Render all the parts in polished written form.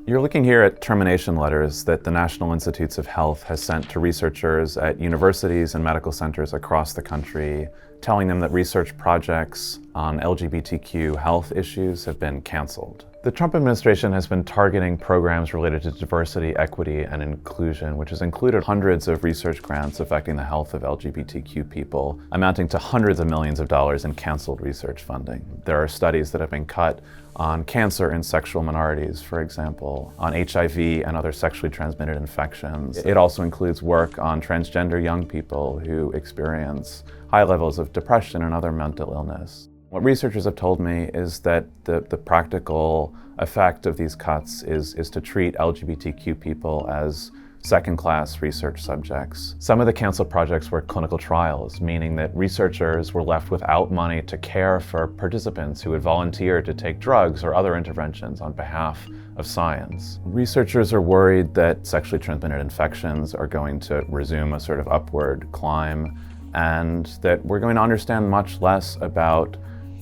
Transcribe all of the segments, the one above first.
You're looking here at termination letters that the National Institutes of Health has sent to researchers at universities and medical centers across the country, telling them that research projects on LGBTQ health issues have been canceled. The Trump administration has been targeting programs related to diversity, equity, and inclusion, which has included hundreds of research grants affecting the health of LGBTQ people, amounting to hundreds of millions of dollars in canceled research funding. There are studies that have been cut on cancer in sexual minorities, for example, on HIV and other sexually transmitted infections. It also includes work on transgender young people who experience high levels of depression and other mental illness. What researchers have told me is that the practical effect of these cuts is to treat LGBTQ people as second-class research subjects. Some of the canceled projects were clinical trials, meaning that researchers were left without money to care for participants who had volunteered to take drugs or other interventions on behalf of science. Researchers are worried that sexually transmitted infections are going to resume a sort of upward climb, and that we're going to understand much less about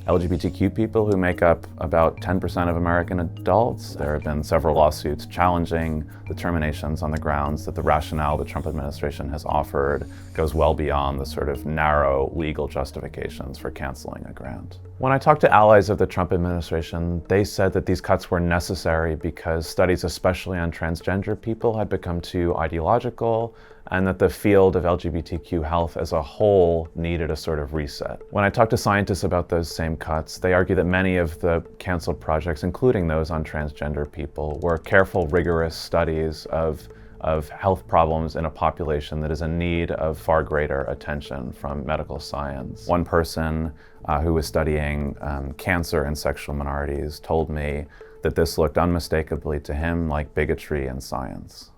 LGBTQ people, who make up about 10% of American adults. There have been several lawsuits challenging the terminations on the grounds that the rationale the Trump administration has offered goes well beyond the sort of narrow legal justifications for canceling a grant. When I talked to allies of the Trump administration, they said that these cuts were necessary because studies, especially on transgender people, had become too ideological, and that the field of LGBTQ health as a whole needed a sort of reset. When I talked to scientists about those same cuts, they argue that many of the canceled projects, including those on transgender people, were careful, rigorous studies of health problems in a population that is in need of far greater attention from medical science. One person who was studying cancer in sexual minorities told me that this looked unmistakably to him like bigotry in science.